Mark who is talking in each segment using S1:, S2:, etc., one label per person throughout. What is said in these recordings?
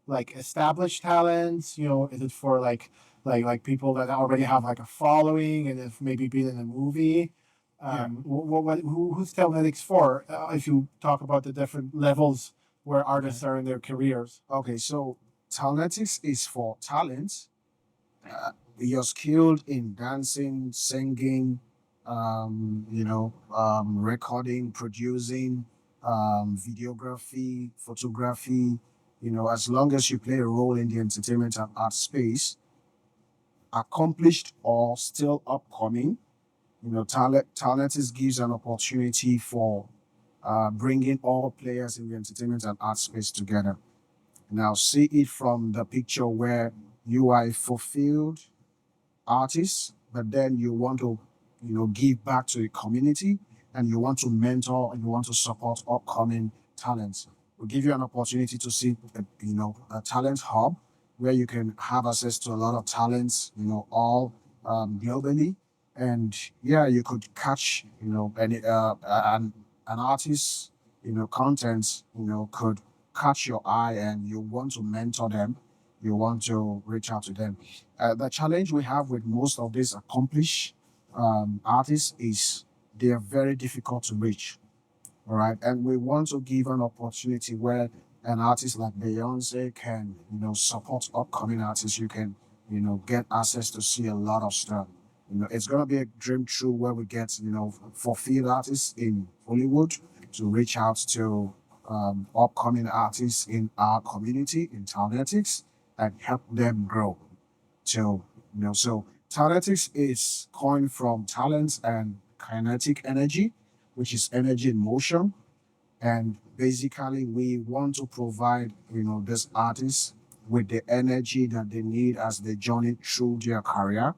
S1: like established talents? Is it for like people that already have like a following and have maybe been in a movie?
S2: Yeah.
S1: Who's Talnetics for? If you talk about the different levels where
S2: Okay.
S1: artists are in their careers.
S2: Okay. So Talnetics is for talents. You're skilled in dancing, singing, recording, producing, videography, photography. As long as you play a role in the entertainment and art space, accomplished or still upcoming, Talnetics gives an opportunity for bringing all players in the entertainment and art space together. Now, see it from the picture where you are a fulfilled artist, but then you want to, give back to the community and you want to mentor and you want to support upcoming talents. We'll give you an opportunity to see, a talent hub where you can have access to a lot of talents, all globally. And yeah, you could catch, an artist, content, could catch your eye and you want to mentor them, you want to reach out to them. The challenge we have with most of these accomplished artists is they are very difficult to reach. All right. And we want to give an opportunity where an artist like Beyonce can, support upcoming artists. You can, get access to see a lot of stuff. It's going to be a dream true where we get, fulfilled artists in Hollywood to reach out to upcoming artists in our community in Talnetics and help them grow. So Talnetics is coined from talents and kinetic energy, which is energy in motion. And basically, we want to provide, these artists with the energy that they need as they journey through their career.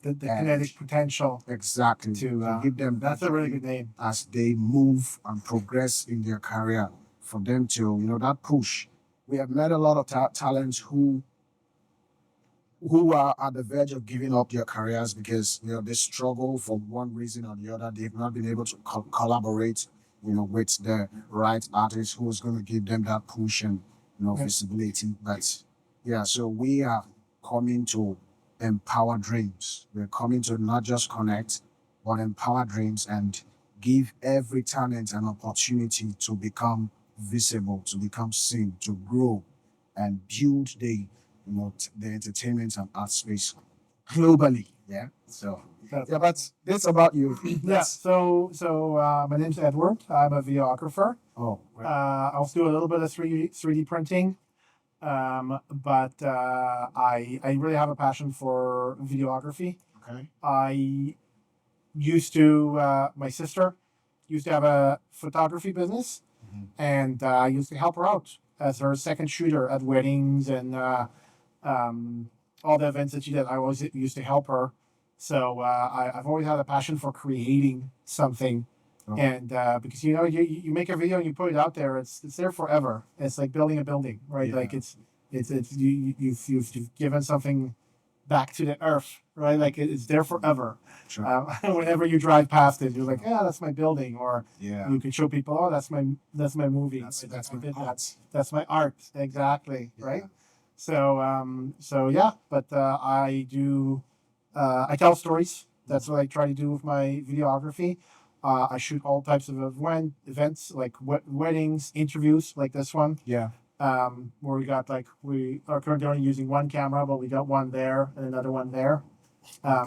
S1: The
S2: And
S1: kinetic potential
S2: exactly
S1: to
S2: to give them
S1: that's
S2: that
S1: a really good name.
S2: as they move and progress in their career, for them to, that push. We have met a lot of talents who are at the verge of giving up their careers because they struggle for one reason or the other. They've not been able to collaborate, with the right artist who's going to give them that push and
S1: Yeah.
S2: visibility. But yeah, so we are coming to empower dreams. We're coming to not just connect, but empower dreams and give every talent an opportunity to become visible, to become seen, to grow, and build the entertainment and art space globally. Yeah. So
S1: That's
S2: yeah, but that's about you.
S1: Yeah.
S2: That's
S1: So my name's Edward. I'm a videographer.
S2: oh right.
S1: I also do a little bit of 3D printing. But I really have a passion for videography.
S2: Okay.
S1: I used to my sister used to have a photography business,
S2: Mhm.
S1: and I used to help her out as her second shooter at weddings and um, all the events that she did. I always used to help her. So I've always had a passion for creating something,
S2: Oh.
S1: and because you make a video and you put it out there, it's there forever. It's like building a building, right?
S2: Yeah.
S1: Like it's you've given something back to the earth, right? Like it's there forever.
S2: Sure.
S1: Whenever you drive past it, you're like, yeah, that's my building, or
S2: Yeah.
S1: you can show people, oh, that's my movie.
S2: That's
S1: I
S2: my
S1: did that.
S2: art.
S1: That's my art, exactly,
S2: Yeah.
S1: right? So yeah, but I tell stories. That's what I try to do with my videography. I shoot all types of events like weddings, interviews like this one,
S2: Yeah.
S1: where we are currently only using one camera, but we got one there and another one there.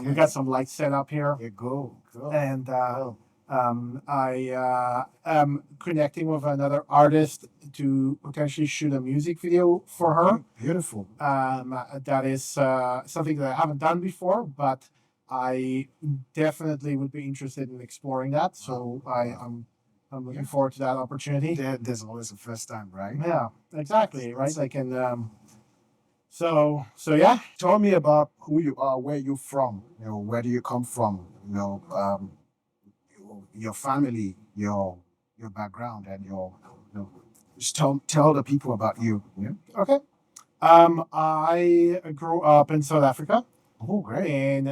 S1: We got some lights set up here,
S2: Yeah. Go.
S1: and
S2: Go.
S1: I am connecting with another artist to potentially shoot a music video for her.
S2: Beautiful.
S1: That is something that I haven't done before, but I definitely would be interested in exploring that. So I'm looking
S2: Yeah.
S1: forward to that opportunity.
S2: There's always a first time, right?
S1: Yeah, exactly. Right. Like, and so yeah.
S2: Tell me about who you are, where you from, where do you come from, your family, your background, and just tell the people about you. Yeah.
S1: Okay. I grew up in South Africa,
S2: Oh, great.
S1: and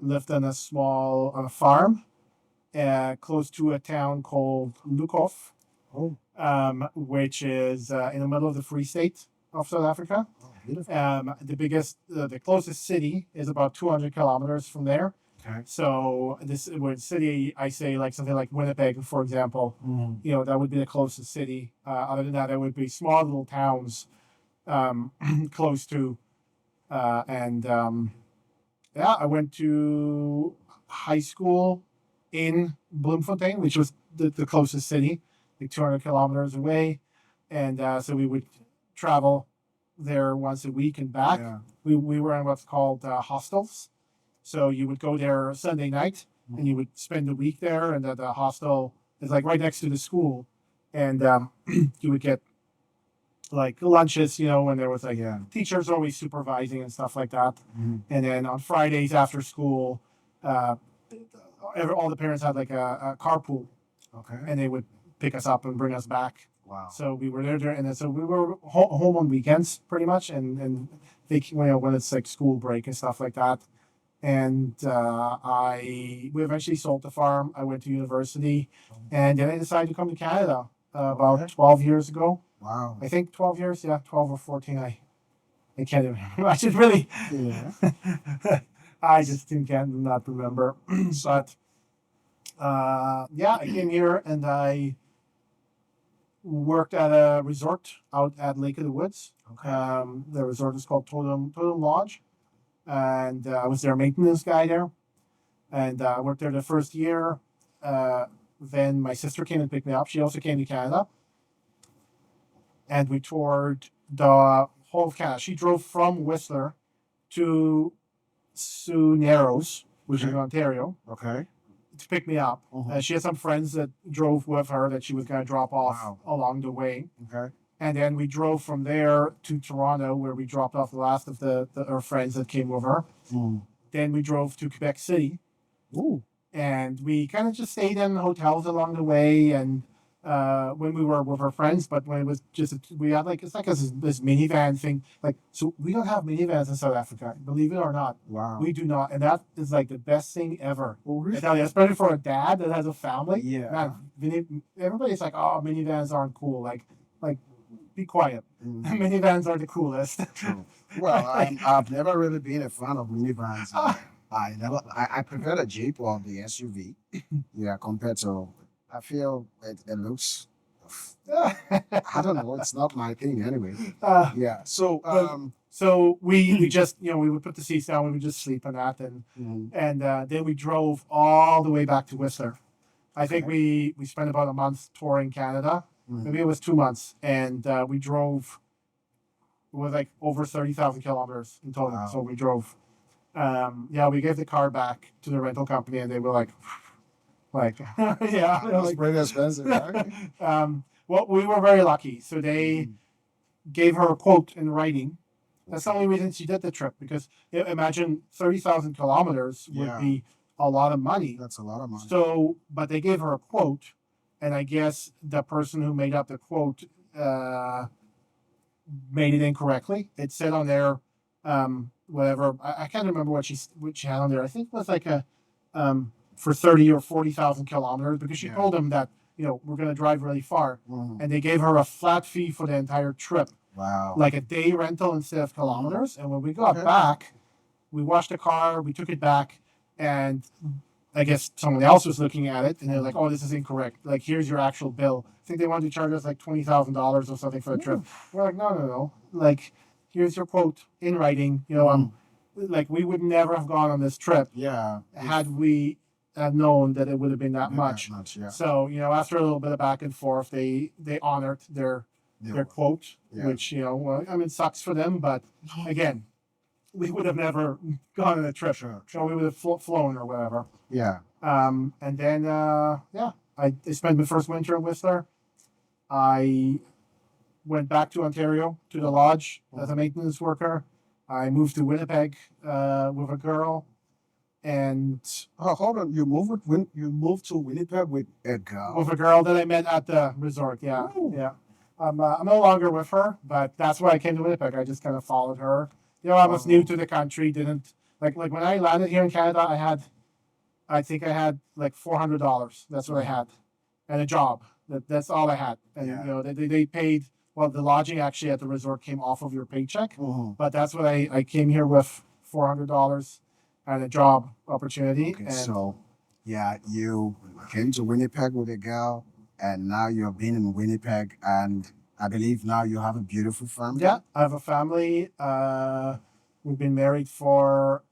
S1: lived on a small farm close to a town called Lukhof.
S2: Oh,
S1: which is in the middle of the Free State of South Africa.
S2: Oh, beautiful.
S1: The closest city is about 200 kilometers from there.
S2: Okay.
S1: So this would city, I say like something like Winnipeg, for example. You know, that would be the closest city. Other than that, there would be small little towns close to. Yeah, I went to high school in Bloemfontein, which was the closest city, like 200 kilometers away. And so we would travel there once a week and back.
S2: Yeah.
S1: We were in what's called hostels. So you would go there Sunday night and you would spend the week there. And the hostel is like right next to the school. And you would get like lunches, you know, when there was like
S2: Yeah.
S1: teachers always supervising and stuff like that.
S2: Mhm.
S1: And then on Fridays after school, all the parents had like a carpool,
S2: Okay.
S1: and they would pick us up and bring us back.
S2: Wow.
S1: So we were there, and then, so we were home on weekends pretty much, and they, you know, when it's like school break and stuff like that. And we eventually sold the farm. I went to university, and then I decided to come to Canada about
S2: Okay.
S1: 12 years ago.
S2: Wow.
S1: I think 12 years, yeah, 12 or 14. I can't even, I should really,
S2: Yeah.
S1: I just can't not remember. But yeah, I came here and I worked at a resort out at Lake of the Woods.
S2: Okay.
S1: The resort is called Totem Lodge, and I was their maintenance guy there. And I worked there the first year. Then my sister came and picked me up. She also came to Canada, and we toured the whole of Canada. She drove from Whistler to Sioux Narrows, which is in
S2: Okay.
S1: Ontario,
S2: Okay.
S1: to pick me up.
S2: Mhm.
S1: She had some friends that drove with her that she was going to drop off
S2: Wow.
S1: along the way.
S2: Okay.
S1: And then we drove from there to Toronto, where we dropped off the last of our friends that came with her.
S2: Mm.
S1: Then we drove to Quebec City,
S2: Ooh.
S1: and we kind of just stayed in hotels along the way. And when we were with our friends, but when it was just we had like, it's like this minivan thing. Like, so we don't have minivans in South Africa, believe it or not.
S2: Wow.
S1: We do not, and that is like the best thing ever.
S2: Oh,
S1: I
S2: really?
S1: tell you, especially for a dad that has a family.
S2: Yeah.
S1: Man, everybody's like, oh, minivans aren't cool. Like, be quiet.
S2: Mm.
S1: Minivans are the coolest.
S2: True. Well, I've never really been a fan of minivans. I prefer the Jeep or the SUV. Yeah, compared to, I feel it looks, I don't know, it's not my thing anyway.
S1: Uh,
S2: Yeah. So,
S1: so we just, you know, we would put the seats down, we would just sleep on that, and
S2: mhm.
S1: then we drove all the way back to Whistler. I think
S2: Okay.
S1: we spent about a month touring Canada.
S2: Mhm.
S1: Maybe it was 2 months, and we drove. It was like over 30,000 kilometers in total.
S2: Wow.
S1: So we drove. Yeah, we gave the car back to the rental company, and they were like, yeah, they were
S2: It's
S1: like,
S2: pretty expensive, right?
S1: well, we were very lucky. So they
S2: Mhm.
S1: gave her a quote in writing. That's the only reason she did the trip, because imagine 30,000 kilometers would
S2: Yeah.
S1: be a lot of money.
S2: That's a lot of money.
S1: So, but they gave her a quote, and I guess the person who made up the quote made it incorrectly. It said on there, whatever, I can't remember what she had on there. I think it was like a for 30 or 40,000 kilometers, because she
S2: Yeah.
S1: told them that, you know, we're going to drive really far,
S2: Mhm.
S1: and they gave her a flat fee for the entire trip,
S2: Wow.
S1: like a day rental instead of kilometers. And when we got
S2: Okay.
S1: back, we washed the car, we took it back, and I guess someone else was looking at it, and they're like, "Oh, this is incorrect. Like, here's your actual bill." I think they wanted to charge us like $20,000 or something for the trip. We're like, "No. Like, here's your quote in writing. You know, like, we would never have gone on this trip
S2: Yeah.
S1: had we had known that it would have been that
S2: Not
S1: much."
S2: much, yeah.
S1: So, you know, after a little bit of back and forth, they honored their
S2: Yeah.
S1: quote,
S2: Yeah.
S1: which, you know, well, I mean, it sucks for them, but again, we would have never gone on a trip.
S2: Sure,
S1: So we would have flown or whatever.
S2: Yeah.
S1: And then, yeah, I spent my first winter in Whistler. I went back to Ontario to the lodge as a maintenance worker. I moved to Winnipeg with a girl, and
S2: Oh, hold on. You moved to Winnipeg with a girl.
S1: with a girl that I met at the resort. Yeah,
S2: Ooh.
S1: yeah. I'm no longer with her, but that's why I came to Winnipeg. I just kind of followed her. You know, I was new to the country. Didn't like when I landed here in Canada. I think I had like $400. That's what I had, and a job. That's all I had. And
S2: Yeah.
S1: you know, they paid. Well, the lodging actually at the resort came off of your paycheck, but that's what I came here with $400 and a job opportunity.
S2: Okay,
S1: And
S2: so yeah, you came to Winnipeg with a girl, and now you're being in Winnipeg, and I believe now you have a beautiful family.
S1: yeah, I have a family. We've been married for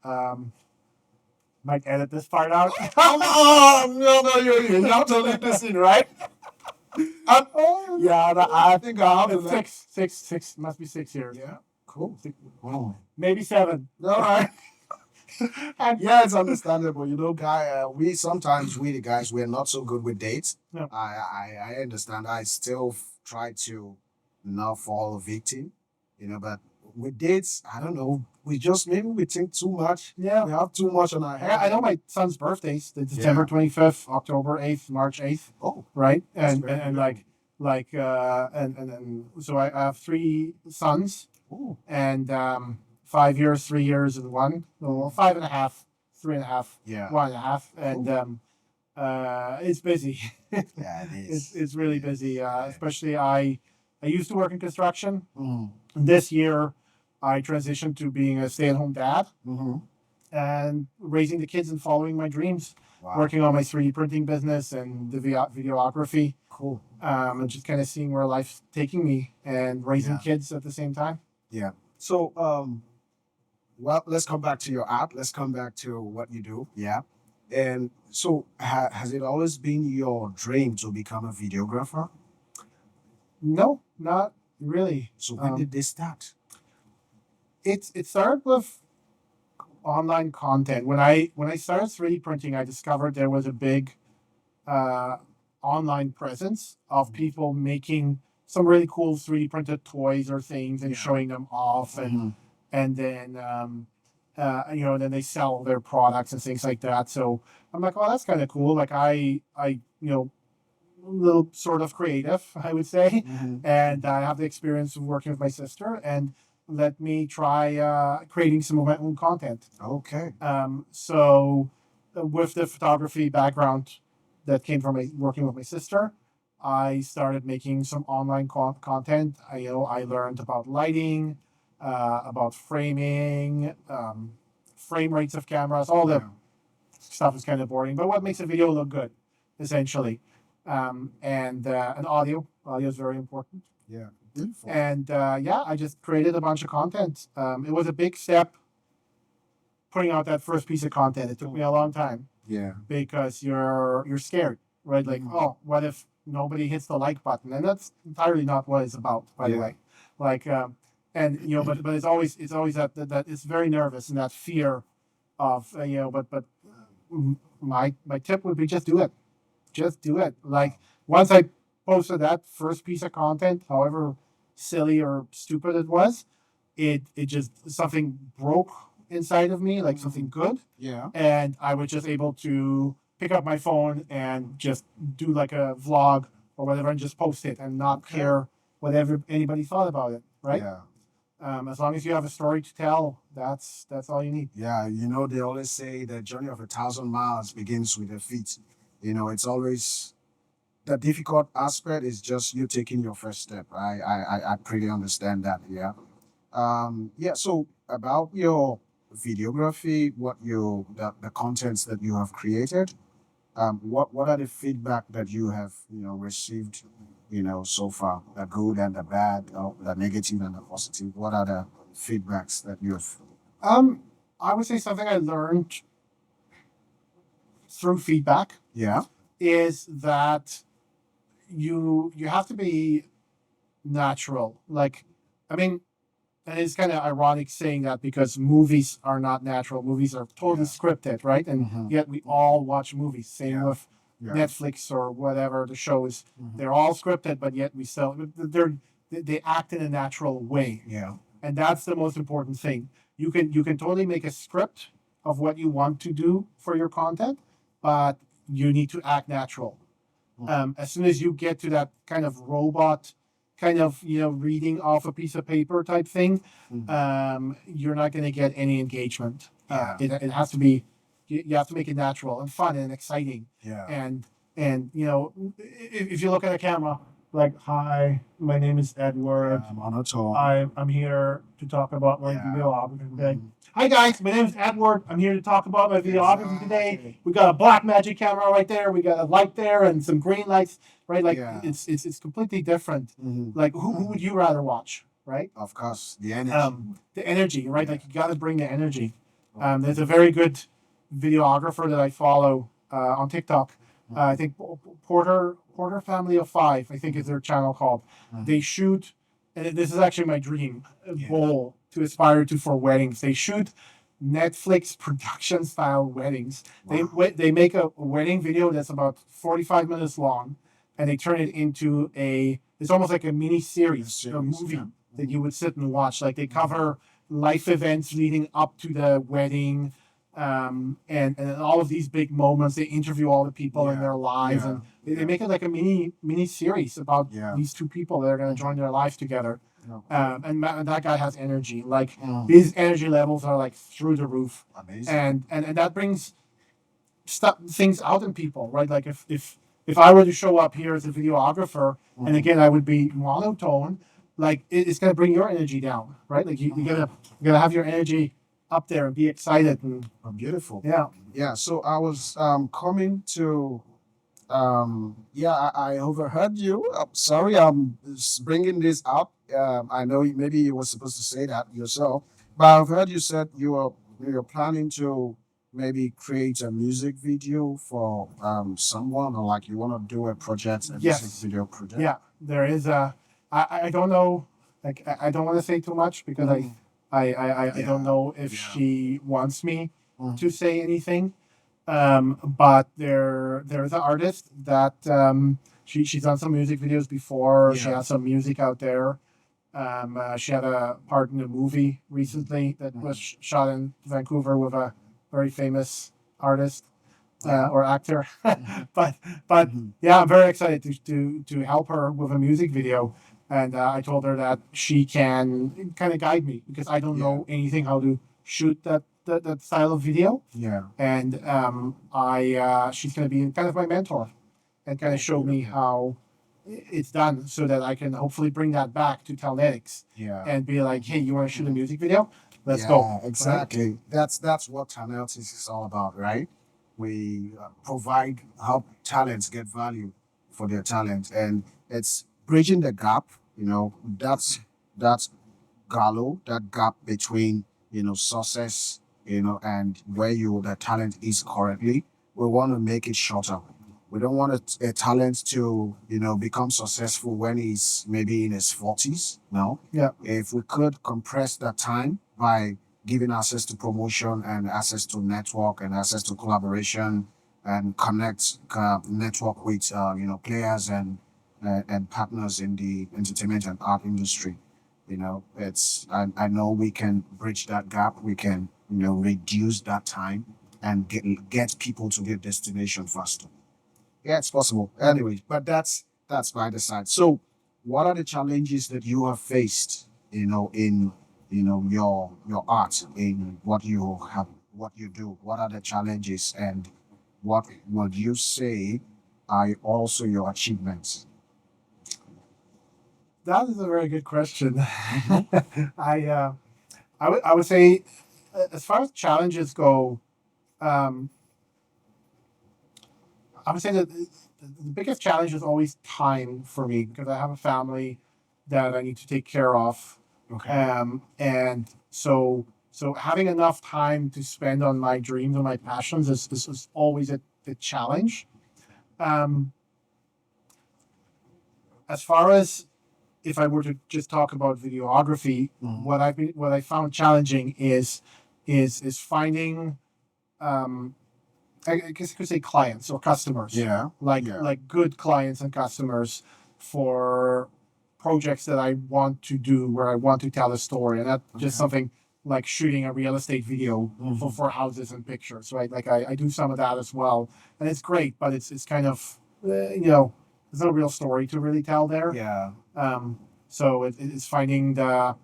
S1: might edit this part out.
S2: Come on, no, you have to leave this in, right? Yeah, I think I have to
S1: It's
S2: let.
S1: six, must be 6 years.
S2: Yeah, cool. Wow.
S1: Maybe 7.
S2: All right.
S1: And
S2: Yeah, it's understandable. You know, guy, we sometimes we the guys we're not so good with dates.
S1: No.
S2: I understand. I still try to not fall a victim, you know. But with dates, I don't know. We just maybe we think too much.
S1: yeah,
S2: We have too much on our head.
S1: I know my son's birthdays, the December 25th, October 8th, March 8th,
S2: Oh,
S1: right?
S2: That's
S1: And
S2: very
S1: and
S2: good.
S1: and so I have 3 sons
S2: oh,
S1: and 5 years, 3 years, and 1. Well, 5.5, 3.5,
S2: yeah,
S1: 1.5, and it's busy.
S2: yeah, it is.
S1: It's really busy. Especially I used to work in construction.
S2: Mm-hmm.
S1: This year, I transitioned to being a stay-at-home dad
S2: Mm-hmm.
S1: and raising the kids and following my dreams.
S2: Wow,
S1: Working on my 3D printing business and the videography,
S2: cool.
S1: and just kind of seeing where life's taking me and raising
S2: Yeah.
S1: kids at the same time.
S2: Yeah. So, well, let's come back to your art. Let's come back to what you do. Yeah. And so, has it always been your dream to become a videographer?
S1: No, not really.
S2: So, when
S1: Um,
S2: did this start?
S1: It started with online content. When I started 3D printing, I discovered there was a big uh, online presence of people making some really cool 3D printed toys or things and
S2: Yeah.
S1: showing them off,
S2: Mhm.
S1: and then you know, then they sell their products and things like that. So I'm like, oh, that's kind of cool. Like I you know, a little sort of creative, I would say,
S2: Mhm.
S1: and I have the experience of working with my sister, and let me try creating some of my own content.
S2: Okay.
S1: So with the photography background that came from working with my sister, I started making some online content. I learned about lighting, about framing, frame rates of cameras. All the
S2: Yeah.
S1: stuff is kind of boring, but what makes a video look good, essentially, and audio. Audio is very important.
S2: Yeah. Beautiful.
S1: And yeah, I just created a bunch of content. It was a big step putting out that first piece of content. It took me a long time
S2: Yeah.
S1: because you're scared, right? Like,
S2: Mhm.
S1: oh, what if nobody hits the like button? And that's entirely not what it's about, by the
S2: Yeah.
S1: way. Like, and you know, but it's always that it's very nervous and that fear of you know, but my tip would be just do it. Like once I posted that first piece of content, however silly or stupid it was, it just something broke inside of me, like something good,
S2: Yeah.
S1: and I was just able to pick up my phone and just do like a vlog or whatever and just post it and not
S2: Okay.
S1: care whatever anybody thought about it, right?
S2: Yeah.
S1: As long as you have a story to tell, that's all you need.
S2: Yeah. You know, they always say the journey of 1,000 miles begins with the feet. You know, it's always the difficult aspect is just you taking your first step. I pretty understand that. Yeah. Yeah. So about your videography, the contents that you have created, what are the feedback that you have received, so far, the good and the bad, or the negative and the positive? What are the feedbacks that you've?
S1: I would say something I learned through feedback
S2: Yeah.
S1: is that you have to be natural. Like, I mean, and it's kind of ironic saying that because movies are not natural. Movies are totally
S2: Yeah.
S1: scripted, right? And
S2: Mhm.
S1: yet we all watch movies. Same
S2: Yeah.
S1: with
S2: Yeah.
S1: Netflix or whatever the shows.
S2: Mhm.
S1: They're all scripted, but yet they act in a natural way,
S2: Yeah.
S1: and that's the most important thing. You can totally make a script of what you want to do for your content, but you need to act natural. As soon as you get to that kind of robot, kind of reading off a piece of paper type thing,
S2: Mhm.
S1: you're not going to get any engagement.
S2: Yeah.
S1: It has to be you have to make it natural and fun and exciting,
S2: Yeah.
S1: and And if you look at a camera, like, hi, my name is Edward.
S2: Monotone.
S1: I'm here to talk about my
S2: Yeah.
S1: videography today. Hi guys, my name is Edward. I'm here to talk about my videography today. We got a black magic camera right there. We got a light there and some green lights, right? Like
S2: Yeah.
S1: it's completely different. Like who would you rather watch, right?
S2: Of course, the energy.
S1: The energy, right? Like you got to bring the energy. There's a very good videographer that I follow on TikTok. I think Porter Family of Five, I think is their channel called. They shoot, and this is actually my dream goal to aspire to for weddings. They shoot Netflix production style weddings.
S2: Wow.
S1: They make a wedding video that's about 45 minutes long, and they turn it into it's almost like a mini series, a movie that you would sit and watch. Like they cover life events leading up to the wedding, and all of these big moments. They interview all the people in their lives, and they make it like a mini series about these two people that are going to join their lives together. And that guy has energy. Like his energy levels are like through the roof.
S2: Amazing.
S1: And that brings things out in people, right? Like if I were to show up here as a videographer, and again I would be monotone, like it's gonna bring your energy down, right? Like you gotta have your energy up there and be excited and
S2: Beautiful.
S1: yeah.
S2: Yeah. So I was coming to I overheard you. I'm sorry, I'm bringing this up. I know maybe you were supposed to say that yourself, but I've heard you said you're planning to maybe create a music video for someone, or like you want to do a project, a
S1: Yes.
S2: music video project.
S1: Yeah, there is I don't know, like I don't want to say too much because I don't know if she wants me to say anything. But there's an artist that she's done some music videos before. She has some music out there. She had a part in a movie recently that was shot in Vancouver with a very famous artist or actor. but yeah, I'm very excited to help her with a music video. And I told her that she can kind of guide me because I don't know anything how to shoot that style of video.
S2: Yeah.
S1: And she's going to be kind of my mentor and kind of show me how it's done so that I can hopefully bring that back to Talnetics and be like, hey, you want to shoot a music video? Let's go.
S2: Exactly. Right? That's what Talnetics is all about, right? We provide help talents get value for their talent, and it's bridging the gap. That's gallo, that gap between success, and where the talent is currently. We want to make it shorter. We don't want a talent to become successful when he's maybe in his 40s. No.
S1: Yeah.
S2: If we could compress that time by giving access to promotion and access to network and access to collaboration and network with players and partners in the entertainment and art industry. I know we can bridge that gap. We can reduce that time and get people to their destination faster. Yeah, it's possible. Anyway, but that's by the side. So, what are the challenges that you have faced? In your art, in what you do. What are the challenges, and what would you say are also your achievements?
S1: That is a very good question. I would say, as far as challenges go, um, I would say that the biggest challenge is always time for me because I have a family that I need to take care of.
S2: Okay.
S1: And so having enough time to spend on my dreams and my passions is always a challenge. Um, as far as if I were to just talk about videography, what I found challenging is finding I guess you could say clients or customers.
S2: Yeah.
S1: Like good clients and customers for projects that I want to do where I want to tell a story, and not just something like shooting a real estate video for houses and pictures, right? Like I do some of that as well, and it's great, but it's kind of there's no real story to really tell there.
S2: Yeah.
S1: So it's finding the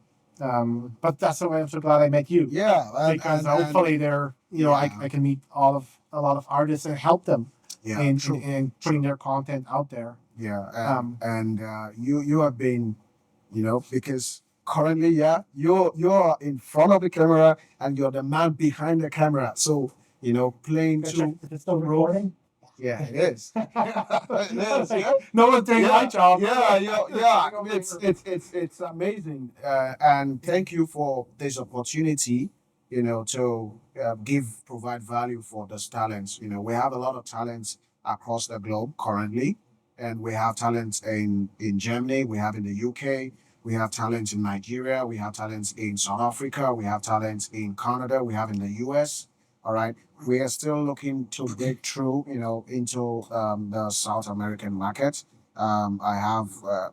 S1: but that's why I'm so glad I met you.
S2: Yeah.
S1: Because hopefully they're I can meet a lot of artists and help them
S2: Yeah,
S1: in,
S2: true.
S1: in putting their content out there.
S2: Yeah,
S1: Um,
S2: you have been, because currently, yeah, you're in front of the camera and you're the man behind the camera. So playing two.
S1: Is it still recording?
S2: Yeah, it is. It is. Yeah.
S1: No one's doing my job.
S2: Yeah. It's amazing. And thank you for this opportunity. To provide value for those talents. We have a lot of talents across the globe currently, and we have talents in Germany. We have in the UK. We have talents in Nigeria. We have talents in South Africa. We have talents in Canada. We have in the US. All right. We are still looking to break through, into the South American market. I have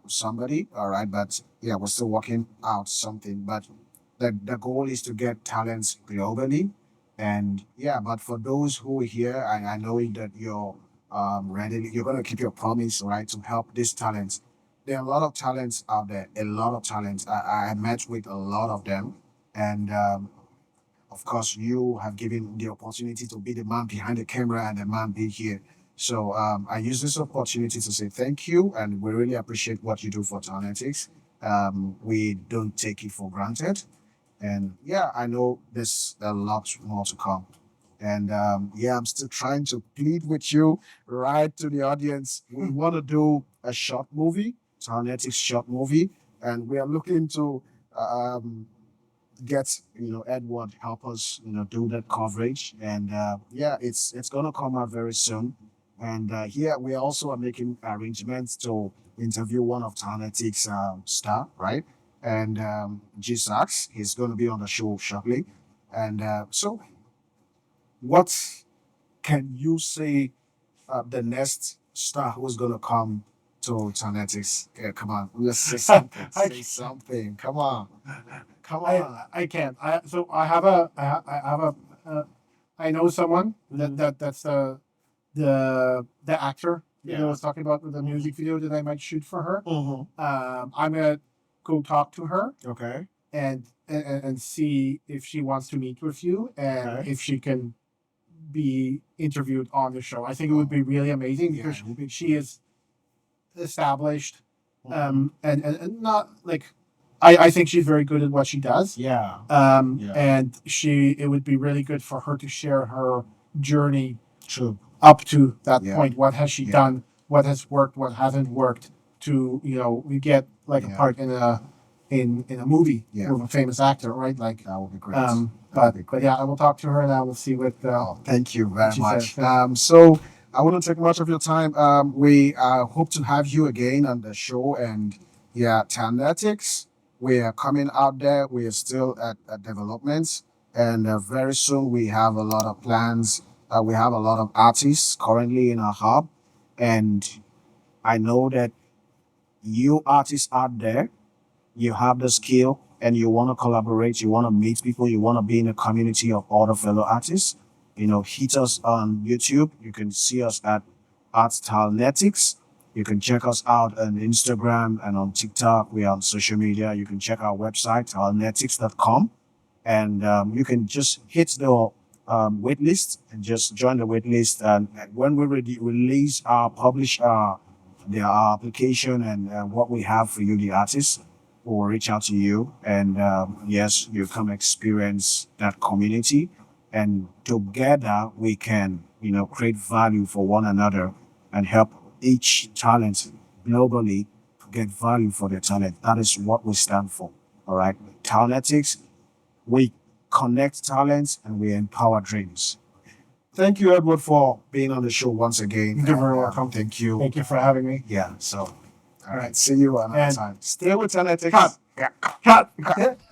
S2: somebody, all right, but yeah, we're still working out something. But the goal is to get talents globally. And yeah, but for those who are here, I know that you're going to keep your promise, right, to help these talents. There are a lot of talents out there, a lot of talents. I met with a lot of them. And of course, you have given the opportunity to be the man behind the camera and the man be here. So I use this opportunity to say thank you, and we really appreciate what you do for Talnetics. We don't take it for granted, and yeah, I know there's a lot more to come. And yeah, I'm still trying to plead with you, right to the audience. We want to do a short movie, Talnetics short movie, and we are looking to get Edward help us do that coverage, and yeah, it's gonna come out very soon. And here we also are making arrangements to interview one of Talnetics star, right? And G Sax, he's going to be on the show shortly. And so what can you say the next star who's going to come to Talnetics? Yeah, come on, let's say something. Say something. Come on. Come on.
S1: I can't. I have a I know someone that's the actor that I was talking about with the music video that I might shoot for her. I'm gonna go talk to her
S2: Okay.
S1: and see if she wants to meet with you and
S2: Okay.
S1: if she can be interviewed on the show. I think it would be really amazing
S2: Yeah,
S1: because
S2: it would be
S1: she is established
S2: Mhm.
S1: and not like I think she's very good at what she does.
S2: Yeah. Yeah.
S1: And it would be really good for her to share her journey
S2: True.
S1: up to that
S2: Yeah.
S1: point. What has she
S2: Yeah.
S1: done? What has worked? What hasn't worked? To we get like a
S2: Yeah.
S1: part in a movie
S2: Yeah.
S1: with a famous actor, right? Like,
S2: That would be great.
S1: but yeah, I will talk to her and I will see what.
S2: Thank you very
S1: she
S2: much.
S1: says.
S2: So I wouldn't take much of your time. We hope to have you again on the show. And yeah, Talnetics, we are coming out there. We are still at developments. And very soon we have a lot of plans. We have a lot of artists currently in our hub. And I know that you artists out there, you have the skill and you want to collaborate, you want to meet people, you want to be in a community of other fellow artists, hit us on YouTube. You can see us at Talnetics. You can check us out on Instagram and on TikTok. We are on social media. You can check our website, talnetics.com. And you can just hit the wait list and just join the wait list. And when we release publish our application and what we have for you, the artists, will reach out to you. And yes, you come experience that community. And together we can, create value for one another and help each talent globally get value for their talent. That is what we stand for. All right. Talnetics, we connect talents and we empower dreams. Thank you, Edward, for being on the show once again.
S1: You're very welcome.
S2: Thank you.
S1: Thank you for having me.
S2: Yeah. So, all right. See you another
S1: And-
S2: time. Stay with Talnetics.
S1: Cut.
S2: Yeah.
S1: Cut.